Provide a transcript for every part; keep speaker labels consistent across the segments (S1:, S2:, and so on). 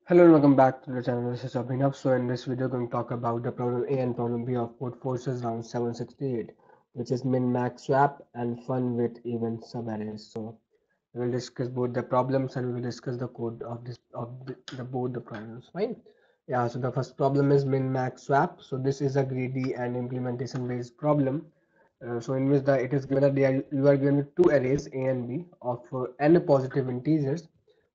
S1: Hello and welcome back to the channel. This is Abhinav. So in this video, we're going to talk about the problem A and problem B of code forces round 768, which is min max swap and fun with even subarrays. So we will discuss both the problems and we will discuss the code of the both the problems. Fine. Yeah. So the first problem is min max swap. So this is a greedy and implementation based problem. So in which it is given that you are given with two arrays A and B of n positive integers.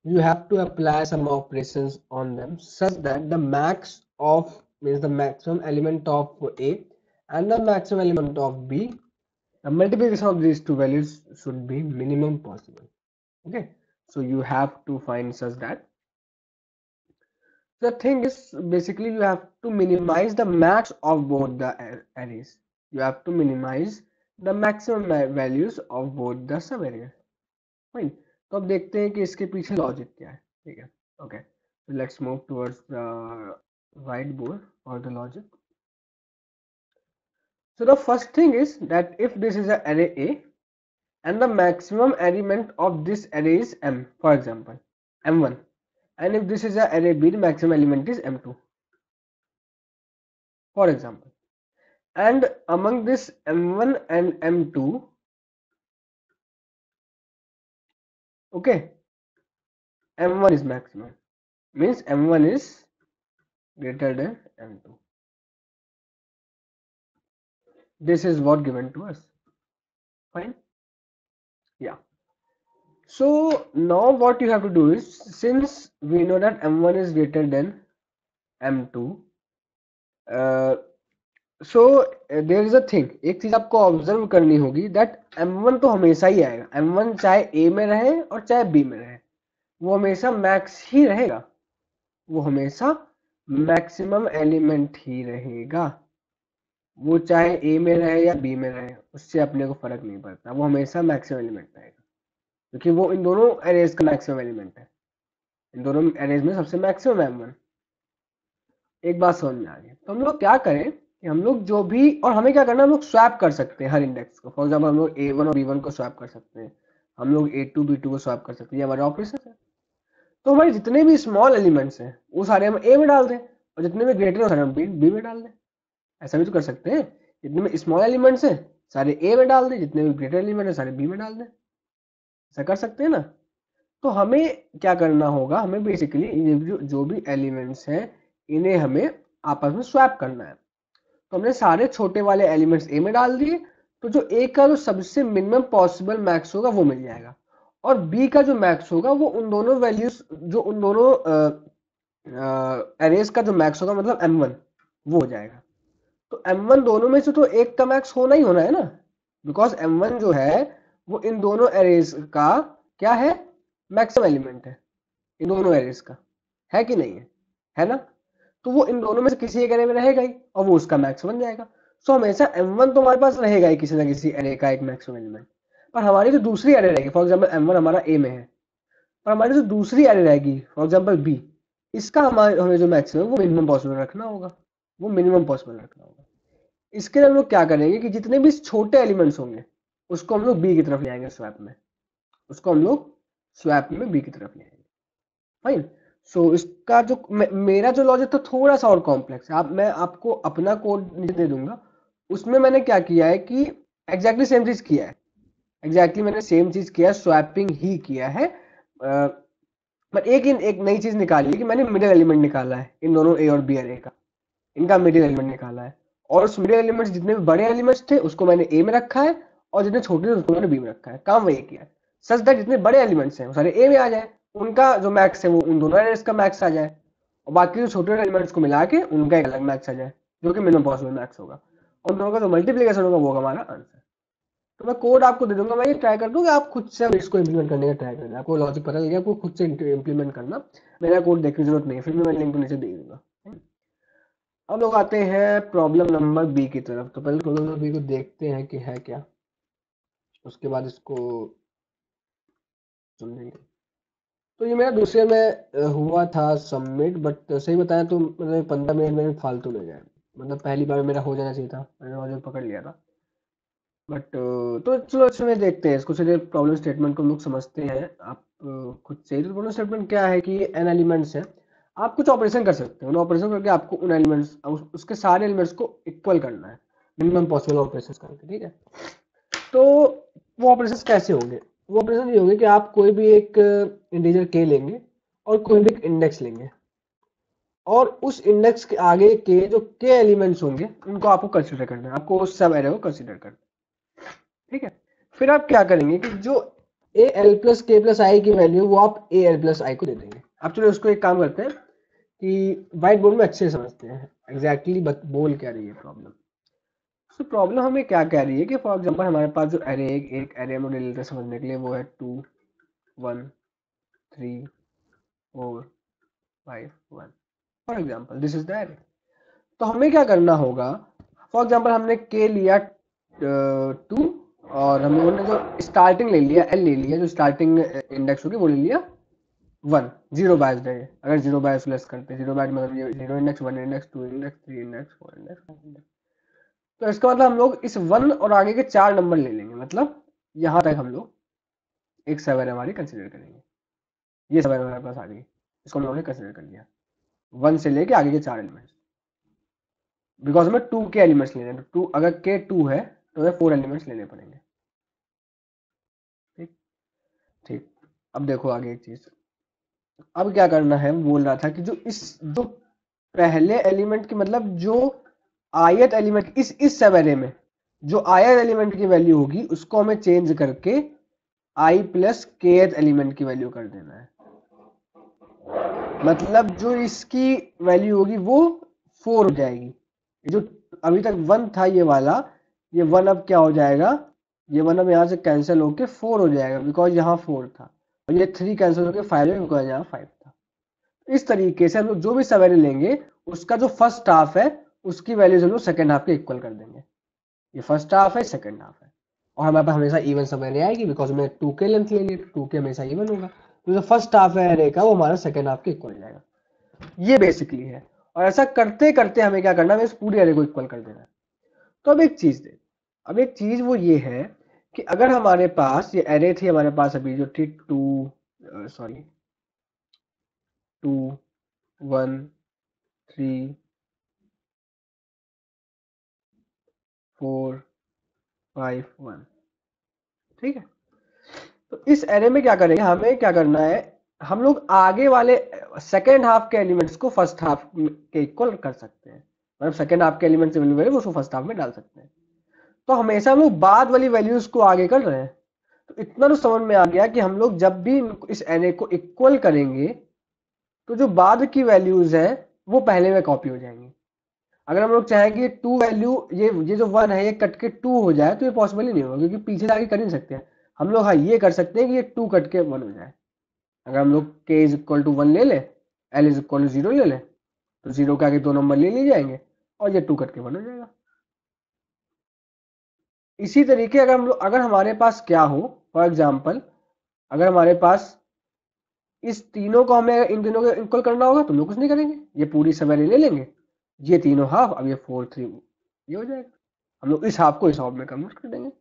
S1: You have to apply some operations on them such that the max of means the maximum element of A and the maximum element of B, the multiplication of these two values should be minimum possible. Okay, so you have to find such that the thing is basically you have to minimize the max of both the arrays. You have to minimize the maximum values of both the sub arrays. Fine. तो अब देखते हैं कि इसके पीछे logic क्या है। ठीक है, okay, let's move towards the white board और the logic. So the first thing is that if this is an array A and the maximum element of this array is M, for example M1, and if this is an array B, the maximum element is M2, for example, and among this M1 and M2, okay, M1 is maximum, means M1 is greater than M2. This is what given to us. Fine. Yeah. So now what you have to do is, since we know that M1 is greater than M2, so there is a thing, एक चीज आपको observe करनी होगी that M1 तो हमेशा ही आएगा। M1 चाहे A में रहे और चाहे B में रहे, वो हमेशा मैक्स ही रहेगा, वो हमेशा मैक्सिमम एलिमेंट ही रहेगा। वो चाहे A में रहे या B में रहे, उससे अपने को फर्क नहीं पड़ता, वो हमेशा मैक्सिमम एलिमेंट रहेगा, क्योंकि वो इन दोनों एरेज का मैक्सिमम एलिमेंट है। इन दोनों एरेज में सबसे मैक्सिमम है M1। एक बात समझ में आ गई। तो हम लोग क्या करें कि हम लोग जो भी, और हमें क्या करना है, हम लोग स्वैप कर सकते हैं हर इंडेक्स को। फॉर एग्जाम्पल हम लोग A1 और B1 को स्वैप कर सकते हैं, हम लोग A2 B2 को स्वैप कर सकते हैं, ये हमारा ऑपरेशन है। तो हमारे जितने भी स्मॉल एलिमेंट्स हैं वो सारे हम A में डाल दें, और जितने भी ग्रेटर सारे हम B में डाल दें। ऐसा भी तो कर सकते हैं, जितने भी स्मॉल एलिमेंट्स हैं सारे A में डाल दें, जितने भी ग्रेटर एलिमेंट है सारे B में डाल दें। ऐसा कर सकते हैं ना। तो हमें क्या करना होगा, हमें बेसिकली जो भी एलिमेंट्स हैं इन्हें हमें आपस में स्वैप करना है। तो हमने सारे छोटे वाले एलिमेंट्स ए में डाल दिए, तो जो ए का जो सबसे मिनिमम पॉसिबल मैक्स होगा वो मिल जाएगा, और बी का जो मैक्स होगा वो उन दोनों वैल्यूज, जो उन दोनों एरेज का जो मैक्स होगा, मतलब M1, वो हो जाएगा। तो M1 दोनों में से तो एक का मैक्स होना ही होना है ना, बिकॉज M1 जो है वो इन दोनों एरेज का क्या है, मैक्सिमम एलिमेंट है इन दोनों एरेज का, है कि नहीं है ना। तो वो इन दोनों में से किसी एक एरे में रहेगा ही, और वो उसका मैक्स बन जाएगा। सो हमेशा M1 तो हमारे पास रहेगा ही किसी ना किसी एरे का एक मैक्सिमम एलिमेंट, पर हमारी जो दूसरी एरे रहेगी, फॉर एग्जांपल M1 हमारा A में है, पर हमारी जो दूसरी एरे रहेगी फॉर एग्जांपल B, इसका हमें जो मैक्सिमम वो मिनिमम पॉसिबल रखना होगा, वो मिनिमम पॉसिबल रखना होगा। इसके लिए हम लोग क्या करेंगे कि जितने भी छोटे एलिमेंट्स होंगे उसको हम लोग बी की तरफ ले आएंगे स्वैप में, उसको हम लोग स्वैप में बी की तरफ ले आएंगे। फाइन। सो इसका जो मेरा जो लॉजिक था थोड़ा सा और कॉम्प्लेक्स है, मैं आपको अपना कोड नीचे दे दूंगा, उसमें मैंने क्या किया है कि एग्जैक्टली सेम चीज किया है, एग्जैक्टली मैंने सेम चीज किया है, स्वैपिंग ही किया है। बट एक नई चीज निकाली है कि मैंने मिडिल एलिमेंट निकाला है इन दोनों ए और बी अरे का, इनका मिडिल एलिमेंट निकाला है, और उस मिडिल एलिमेंट्स जितने भी बड़े एलिमेंट्स थे उसको मैंने ए में रखा है, और जितने छोटे थे उसको मैंने बी में रखा है। काम वही किया है, सच दैट जितने बड़े एलिमेंट्स हैं वो सारे ए में आ जाए, उनका जो मैक्स है वो उन दोनों एरेज का मैक्स आ जाए, और बाकी जो छोटे एलिमेंट्स को मिला के उनका एक अलग मैक्स आ जाए, जो कि मिनिमम पॉसिबल मैक्स होगा, और उन दोनों का जो मल्टीप्लीकेशन होगा वो होगा हमारा आंसर। तो मैं कोड आपको दे दूंगा, मैं ये ट्राई कर दूंगा, आप खुद से इसको इंप्लीमेंट करने का ट्राई करना, आपको लॉजिक पता लग गया, आपको खुद से इंप्लीमेंट करना, मेरा कोड देखने की जरूरत नहीं है, फिर भी मैं लिंक नीचे दे दूंगा। अब लोग आते हैं प्रॉब्लम नंबर बी की तरफ। तो पहले प्रॉब्लम नंबर बी को देखते हैं कि है क्या, उसके बाद इसको समझेंगे। तो ये मेरा दूसरे में हुआ था सबमिट, बट सही बताया तो मतलब 15 मिनट में फालतू ले जाए, मतलब पहली बार में मेरा हो जाना चाहिए था, मैंने लॉजिक पकड़ लिया था। बट तो चलो इसमें देखते हैं, इसको चलिए प्रॉब्लम स्टेटमेंट को हम लोग समझते हैं। आप खुद से ही, तो प्रॉब्लम स्टेटमेंट क्या है कि एन एलिमेंट्स है, आप कुछ ऑपरेशन कर सकते हो, उन ऑपरेशन करके आपको उन एलिमेंट्स उसके सारे एलिमेंट्स को इक्वल करना है मिनिमम पॉसिबल ऑपरेशन करके, ठीक है। तो वो ऑपरेशन कैसे होंगे? वो ऑपरेशन ये होंगे कि आप कोई भी एक इंटीजर के लेंगे और कोई भी एक इंडेक्स लेंगे और उस इंडेक्स के आगे के जो के एलिमेंट्स होंगे उनको आपको कंसीडर करना है, आपको उस सब एरे को कंसीडर करना है, ठीक है। फिर आप क्या करेंगे कि जो ए एल प्लस के प्लस आई की वैल्यू वो आप ए एल प्लस आई को दे देंगे। अब चलो इसको एक काम करते हैं कि व्हाइट बोर्ड में अच्छे से समझते हैं एग्जैक्टली बोल क्या रही है प्रॉब्लम। तो प्रॉब्लम हमें क्या कह रही है कि फॉर एग्जांपल हमारे पास जो एरे एक एरे में ले लेते हैं समझने के लिए, वो है 2 1 3 4 5 1 for example this is the array. तो हमें क्या करना होगा, फॉर एग्जांपल हमने के लिया 2 और हम लोगों ने जो स्टार्टिंग ले लिया एल ले लिया, जो स्टार्टिंग इंडेक्स होगी वो ले लिया 1, जीरो बायस है। अगर जीरो बायस लेस करते हैं, जीरो बायस मतलब ये 0 index 1 index 2 index 3 index 4 index 5 index. तो इसका मतलब हम लोग इस 1 और आगे के 4 नंबर ले लेंगे, मतलब यहाँ तक हम लोग एक सब एरे हमारी कंसिडर करेंगे। ये सब एरे हमारे पास आ गई, इसको हम लोगों ने कंसिडर कर लिया 1 से लेके आगे के 4 एलिमेंट्स, बिकॉज हमें 2 के एलिमेंट्स लेने हैं। तो 2 अगर के 2 है तो हमें 4 एलिमेंट्स लेने पड़ेंगे, ठीक ठीक। अब देखो आगे एक चीज, अब क्या करना है, बोल रहा था कि जो पहले एलिमेंट की मतलब जो आयत एलिमेंट इस सब एरे में जो आयत एलिमेंट की वैल्यू होगी उसको हमें चेंज करके आई प्लस के एलिमेंट की वैल्यू कर देना है। मतलब जो इसकी वैल्यू होगी वो 4 हो जाएगी। जो अभी तक 1 था ये वाला, ये 1 अब क्या हो जाएगा, ये 1 अब यहाँ से कैंसिल होके 4 हो जाएगा बिकॉज यहाँ 4 था, और ये 3 कैंसिल होके 5 है बिकॉज यहाँ 5 था। इस तरीके से हम लोग जो भी सवेरे लेंगे उसका जो फर्स्ट हाफ है उसकी वैल्यूज हम लोग सेकेंड हाफ के इक्वल कर देंगे। ये फर्स्ट हाफ है, सेकेंड हाफ है, और हमारे पास हमेशा इवन सवेरे आएगी बिकॉज हमने 2 के लेंथ ले ली, 2 के हमेशा इवन होगा, तो जो फर्स्ट हाफ है एरे का वो हमारा सेकेंड हाफ के इक्वल जाएगा। ये बेसिकली है, और ऐसा करते करते हमें क्या करना है, इस पूरी एरे को इक्वल कर देना है। तो अब एक चीज वो ये है कि अगर हमारे पास ये एरे थी हमारे पास अभी जो थी 2 1 3 4 5 1, ठीक है। तो इस एरे में क्या करेंगे, हमें क्या करना है, हम लोग आगे वाले सेकेंड हाफ के एलिमेंट्स को फर्स्ट हाफ के इक्वल कर सकते हैं, मतलब सेकेंड हाफ के एलिमेंट्स उसको फर्स्ट हाफ में डाल सकते हैं। तो हमेशा हम लोग बाद वाली वैल्यूज को आगे कर रहे हैं। तो इतना तो समझ में आ गया कि हम लोग जब भी इस एरे को इक्वल करेंगे तो जो बाद की वैल्यूज है वो पहले में कॉपी हो जाएंगी। अगर हम लोग चाहें कि टू वैल्यू ये जो 1 है ये कट के 2 हो जाए तो ये पॉसिबल ही नहीं होगा, क्योंकि पीछे से आगे कर नहीं सकते हैं हम लोग। हाँ ये कर सकते हैं कि ये 2 कट के 1 हो जाए। अगर हम लोग k इज इक्वल टू 1 ले ले, l इज इक्वल टू 0 ले ले, तो 0 के आगे 2 नंबर ले लिए जाएंगे और ये 2 कट के 1 हो जाएगा। इसी तरीके अगर हमारे पास क्या हो, फॉर एग्जाम्पल अगर हमारे पास इस तीनों को हमें इन तीनों को इक्वल करना होगा तो हम लोग कुछ नहीं करेंगे, ये पूरी सवेरे ले लेंगे, ये तीनों हाफ, अब ये 4 3 ये हो जाएगा, हम लोग इस हाफ को इस हाफ में कन्वर्ट कर देंगे।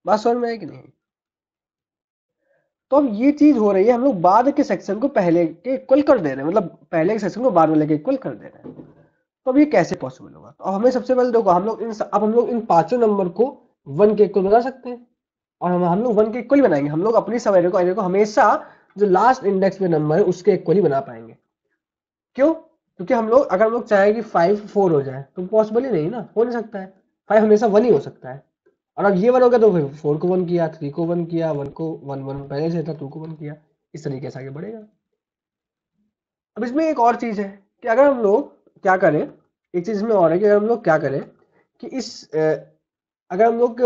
S1: बात समझ में आएगी नहीं? तो अब ये चीज हो रही है, हम लोग बाद के सेक्शन को पहले के इक्वल कर दे रहे हैं, मतलब पहले के सेक्शन को बाद में लेके इक्वल कर दे रहे हैं। तो अब ये कैसे पॉसिबल होगा? तो अब हमें सबसे पहले देखो, हम लोग इन पांचों नंबर को 1 के इक्वल बना सकते हैं, और हम लोग 1 के इक्वल ही बनाएंगे। हम लोग अपनी सवेरे को हमेशा जो लास्ट इंडेक्स में नंबर है उसके इक्वल ही बना पाएंगे। क्यों? क्योंकि अगर हम लोग चाहें कि 5 4 हो जाए तो पॉसिबल ही नहीं ना, हो नहीं सकता है। 5 हमेशा 1 ही हो सकता है, और अब ये 1 हो गया तो फिर 4 को 1 किया, 3 को 1 किया, 1 को 1 1 पहले से था, 2 को 1 किया, इस तरीके से आगे बढ़ेगा। अब इसमें एक और चीज है कि अगर हम लोग क्या करें, एक चीज में और है कि अगर हम लोग क्या करें कि अगर हम लोग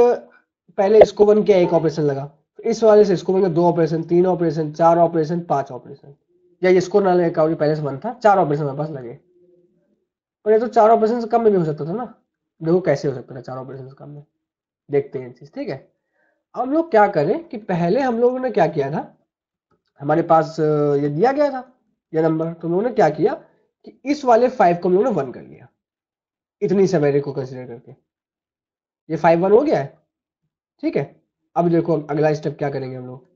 S1: पहले इसको 1 किया, एक ऑपरेशन लगा, तो इस वाले से इसको 1 किया, 2 ऑपरेशन, 3 ऑपरेशन, 4 ऑपरेशन, 5 ऑपरेशन, या इसको ना लगा, पहले से 1 था, 4 ऑपरेशन हमारे पास लगे, पर ये तो 4 ऑपरेशन से कम में भी हो सकता था ना। देखो कैसे हो सकता था 4 ऑपरेशन से कम में, देखते हैं चीज, ठीक है। अब हम लोग क्या करें कि पहले हम लोगों ने क्या किया था, हमारे पास ये दिया गया था ये नंबर, तो हम लोगों ने क्या किया कि इस वाले 5 को हम लोगों ने 1 कर लिया, इतनी सवेरे को कंसिडर करके ये 5 1 हो गया है, ठीक है। अब देखो अगला स्टेप क्या करेंगे हम लोग,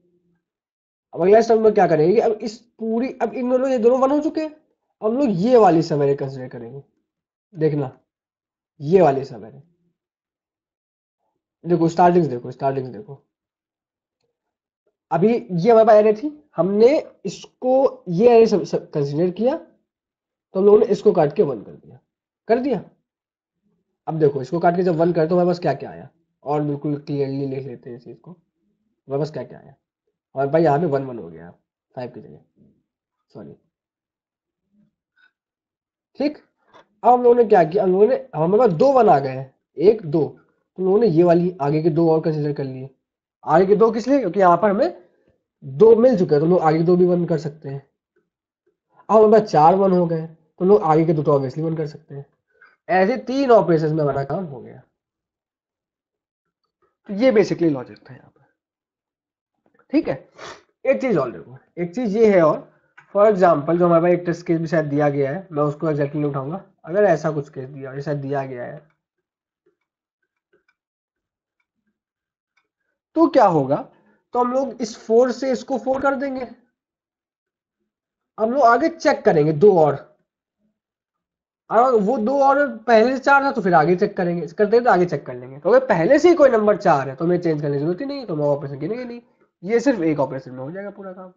S1: अब अगला स्टेप में क्या करेंगे, अब इस पूरी, अब इन दोनों ये दोनों 1 हो चुके हैं, हम लोग ये वाली सब एरे कंसिडर करेंगे। देखना ये वाली सब एरे, देखो स्टार्टिंग्स देखो। अभी ये हमारे पास एरे थी, हमने इसको ये एरे कंसिडर किया, तो हम लोगों ने इसको काट के 1 कर दिया, कर दिया। अब देखो इसको काट के जब 1 करते तो हमारे पास क्या क्या आया, और बिल्कुल क्लियरली लिख लेते हैं इस चीज को। हमारे पास क्या क्या आया, हमारे पास यहाँ पे 1 1 हो गया 5 की जगह, सॉरी। ठीक, अब हम लोगों ने क्या किया, हम लोगों ने हमारे पास 2 1 आ गए हैं, 1 2, तो हम लोगों ने ये वाली आगे के 2 और कंसिडर कर लिए। आगे के 2 किस लिए, क्योंकि यहाँ पर हमें 2 मिल चुके हैं, तो हम लोग आगे के 2 भी 1 कर सकते हैं। अब हमारे पास 4 1 हो गए, तो हम लोग आगे के 2 तो ऑब्वियसली 1 कर सकते हैं। ऐसे 3 ऑपरेशन में हमारा काम हो गया। तो ये बेसिकली लॉजिक था यहाँ पर, ठीक है। एक चीज और देखो, एक चीज ये है, और फॉर एग्जाम्पल जो हमारे पास एक टेस्ट केस भी शायद दिया गया है, मैं उसको एग्जैक्टली नहीं उठाऊंगा, अगर ऐसा कुछ केस दिया शायद दिया गया है, तो क्या होगा, तो हम लोग इस 4 से इसको 4 कर देंगे। हम लोग आगे चेक करेंगे 2 और, वो 2 और पहले से 4 था तो फिर आगे चेक करेंगे, करते हैं तो आगे चेक कर लेंगे। तो अगर पहले से ही कोई नंबर 4 है तो हमें चेंज करने की जरूरत ही नहीं, तो हम ऑपरेशन गिनेंगे नहीं, ये सिर्फ एक ऑपरेशन में हो जाएगा पूरा काम।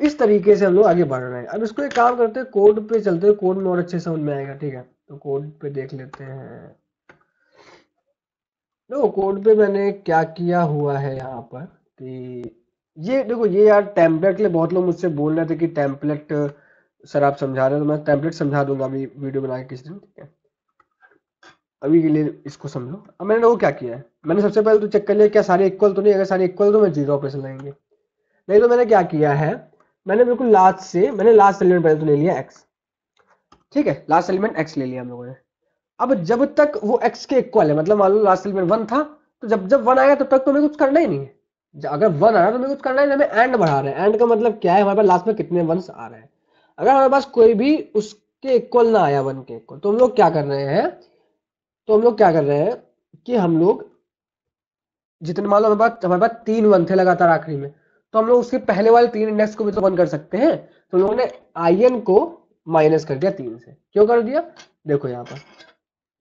S1: इस तरीके से हम लोग आगे बढ़ रहे हैं। अब इसको एक काम करते हैं, कोड पे चलते हैं, कोड में और अच्छे समझ में आएगा, ठीक है। तो कोड पे देख लेते हैं। देखो कोड पे मैंने क्या किया हुआ है यहाँ पर, कि ये देखो, ये यार टेम्पलेट के लिए बहुत लोग मुझसे बोल रहे थे कि टेम्पलेट सर आप समझा रहे हो, तो मैं टेम्पलेट समझा दूंगा अभी वीडियो बना के किसी दिन, ठीक है। अभी के लिए इसको समझो। अब मैंने वो क्या किया है, मैंने सबसे पहले तो चेक कर लिया क्या सारे इक्वल तो नहीं, अगर सारे इक्वल तो मैं 0 ऑपरेशन लाएंगे। नहीं तो मैंने क्या किया है, मैंने बिल्कुल मैंने लास्ट एलिमेंट पहले तो ले लिया x, ठीक है। लास्ट एलिमेंट x ले लिया हम लोगों ने। अब जब तक वो x के इक्वल है, मतलब मान लो लास्ट एलिमेंट 1 था, तो जब जब 1 आएगा तब तक तो हमें कुछ करना ही नहीं है। अगर 1 आ रहा है तो हमें कुछ करना ही नहीं, हमें एंड बढ़ा रहे हैं। एंड का मतलब क्या है, हमारे पास लास्ट में कितने 1s आ रहे हैं। अगर हमारे पास कोई भी उसके इक्वल ना आया 1 के इक्वल, तो हम लोग क्या कर रहे हैं, कि हम लोग जितने मान लो हमारे पास 3 1 थे लगातार आखिरी में, तो हम लोग उसके पहले वाले 3 इंडेक्स को भी तो 1 कर सकते हैं। तो लोगों ने in को माइनस कर दिया 3 से। क्यों कर दिया, देखो यहाँ पर,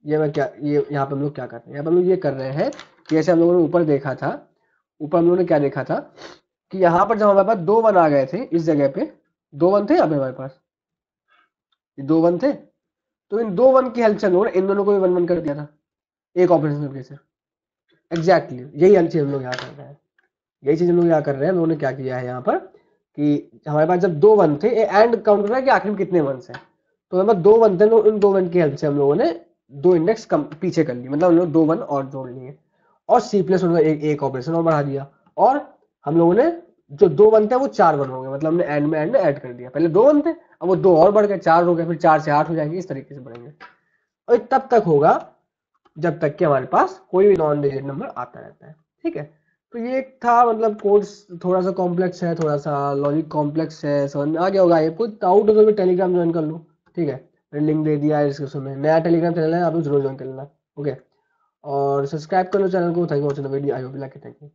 S1: ये मैं क्या, ये यहाँ पर हम लोग क्या कर रहे हैं, यहाँ पर हम लोग ये कर रहे हैं कि जैसे हम लोगों ने ऊपर देखा था, ऊपर हम लोगों ने क्या देखा था, कि यहाँ पर जब हमारे पास 2 1 आ गए थे इस जगह पे, 2 1 थे यहाँ पे हमारे पास, ये 2 1 थे, तो इन 2 1 की हेल्प से हम लोगों ने इन दोनों को भी 1 1 कर दिया था, एक ऑपरेशन करके से। एग्जैक्टली यही चीज हम लोग यहाँ कर रहे हैं, यही चीज हम लोग यहाँ कर रहे हैं। हम लोगों ने क्या किया है यहाँ पर, कि हमारे पास जब 2 1 थे, एंड काउंट कर रहा है कि आखिर में कितने 1s हैं, तो हमारे पास 2 1 थे, तो उन 2 1 की हेल्प से हम लोगों ने 2 इंडेक्स कम पीछे कर ली, मतलब हम लोग 2 1 और जोड़ लिए, और सी प्लस एक ऑपरेशन और बढ़ा दिया, और हम लोगों ने जो 2 1 थे वो 4 1 हो गए, मतलब हमने एंड में ऐड कर दिया। पहले 2 1 थे, अब वो 2 और बढ़ गए, 4 हो गए, फिर 4 से 8 हो जाएंगे, इस तरीके से बढ़ेंगे। और तब तक होगा जब तक कि हमारे पास कोई भी नॉन डिजिट नंबर आता रहता है, ठीक है। तो ये एक था, मतलब कोड थोड़ा सा कॉम्प्लेक्स है, थोड़ा सा लॉजिक कॉम्प्लेक्स है, समझ में आ गया होगा। ये कोई डाउट हो तो भी टेलीग्राम ज्वाइन कर लो, ठीक है। मैंने लिंक दे दिया है डिस्क्रिप्शन में, नया टेलीग्राम चैनल है, आप लोग जरूर ज्वाइन कर लेना, ओके। और सब्सक्राइब कर लो चैनल को। Thank you for watching the video, I hope you like it, thank you.